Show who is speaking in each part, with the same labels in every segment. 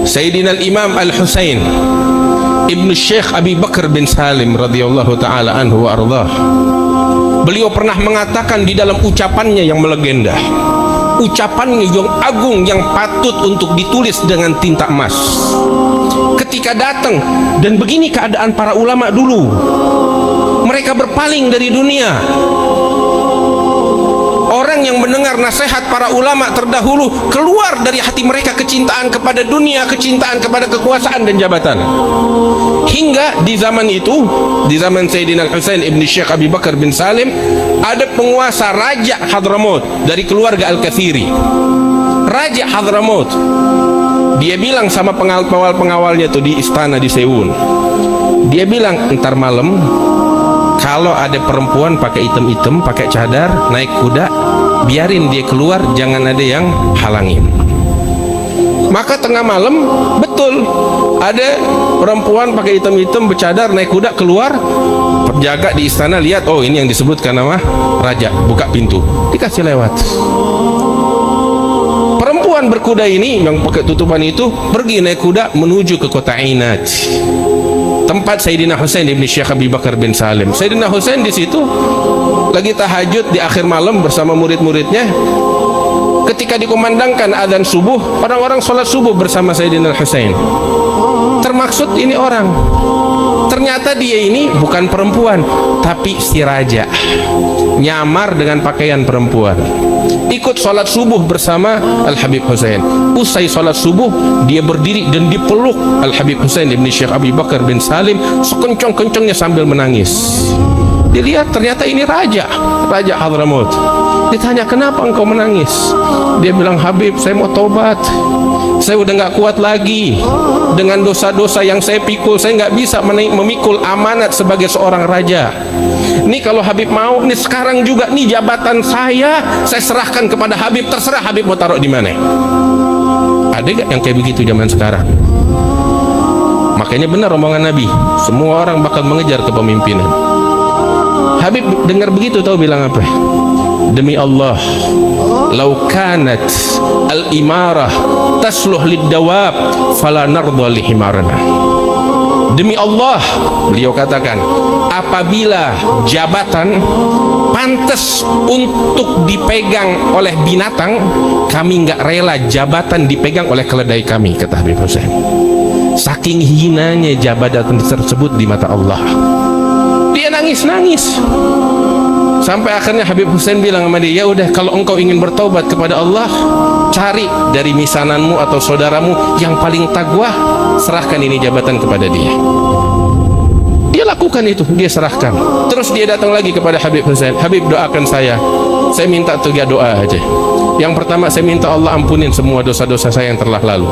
Speaker 1: Sayyidina Imam Al-Husain Ibnu Syekh Abi Bakar bin Salim radhiyallahu ta'ala anhu wa ardhah. Beliau pernah mengatakan di dalam ucapannya yang melegenda, ucapannya yang agung, yang patut untuk ditulis dengan tinta emas. Ketika datang, dan begini keadaan para ulama dulu, mereka berpaling dari dunia. Orang yang mendengar nasihat para ulama terdahulu, keluar dari hati mereka kecintaan kepada dunia, kecintaan kepada kekuasaan dan jabatan. Hingga di zaman itu, di zaman Sayyidina Al-Husain Ibn Syekh Abi Bakar bin Salim, ada penguasa Raja Hadramaut dari keluarga Al-Kathiri. Raja Hadramaut, dia bilang sama pengawal-pengawalnya tuh di istana di Seun, dia bilang, entar malam kalau ada perempuan pakai item-item, pakai cadar, naik kuda, biarin dia keluar, jangan ada yang halangin. Maka tengah malam, betul, ada perempuan pakai item-item, bercadar, naik kuda, keluar. Penjaga di istana lihat, oh ini yang disebutkan nama raja, buka pintu, dikasih lewat. Perempuan berkuda ini, yang pakai tutupan itu, pergi naik kuda menuju ke kota Ainat, tempat Sayyidina Husain ibn Syekh Abi Bakar bin Salim. Sayyidina Husain di situ lagi tahajud di akhir malam bersama murid-muridnya. Ketika dikumandangkan adzan subuh, orang-orang sholat subuh bersama Sayyidina Husain. Termaksud ini orang. Ternyata dia ini bukan perempuan, tapi si raja. Nyamar dengan pakaian perempuan. Ikut sholat subuh bersama Al-Habib Husain. Usai sholat subuh, dia berdiri dan dipeluk Al-Habib Husain ibn Syekh Abi Bakar bin Salim sekencang-kencangnya sambil menangis. Dilihat ternyata ini Raja Hadramaut. Ditanya, kenapa engkau menangis? Dia bilang, Habib, saya mau tobat. Saya udah gak kuat lagi dengan dosa-dosa yang saya pikul. Saya gak bisa memikul amanat sebagai seorang raja. Nih kalau Habib mau, nih sekarang juga nih jabatan saya serahkan kepada Habib. Terserah Habib mau taruh di mana. Ada gak yang kayak begitu zaman sekarang? Makanya benar omongan Nabi, semua orang bakal mengejar kepemimpinan. Habib dengar begitu, tahu bilang apa? Demi Allah, lau kanat al-imarah tasluh lid-dawab fala narda lihimarana. Demi Allah, beliau katakan, apabila jabatan pantas untuk dipegang oleh binatang, kami enggak rela jabatan dipegang oleh keledai kami, kata Habib Husain. Saking hinanya jabatan tersebut di mata Allah. Dia nangis-nangis. Sampai akhirnya Habib Husain bilang sama dia, ya udah, kalau engkau ingin bertaubat kepada Allah, cari dari misananmu atau saudaramu yang paling takwa, serahkan ini jabatan kepada dia. Dia lakukan itu, dia serahkan. Terus dia datang lagi kepada Habib Husain, Habib, doakan saya minta 3 doa aja. Yang pertama, saya minta Allah ampunin semua dosa-dosa saya yang telah lalu.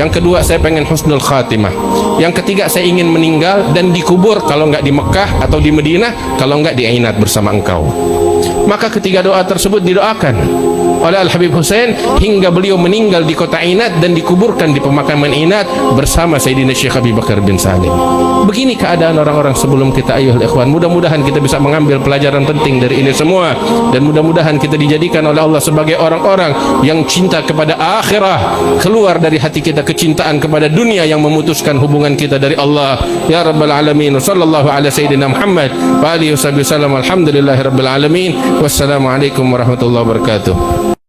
Speaker 1: Yang kedua, saya pengen husnul khatimah. Yang ketiga, saya ingin meninggal dan dikubur, kalau enggak di Mekah atau di Madinah, kalau enggak di Ainat bersama engkau. Maka ketiga doa tersebut didoakan oleh Al-Habib Husain hingga beliau meninggal di kota Ainat dan dikuburkan di pemakaman Ainat bersama Sayyidina Syekh Abi Bakar bin Salim. Begini keadaan orang-orang sebelum kita, ayuhal ikhwan. Mudah-mudahan kita bisa mengambil pelajaran penting dari ini semua, dan mudah-mudahan kita dijadikan oleh Allah sebagai orang-orang yang cinta kepada akhirah, keluar dari hati kita kecintaan kepada dunia yang memutuskan hubungan kita dari Allah. Ya Rabbal Alamin. Sallallahu ala Sayyidina Muhammad wa alihi wasallam. Alhamdulillahi Rabbil Alamin. Wassalamualaikum warahmatullahi wabarakatuh.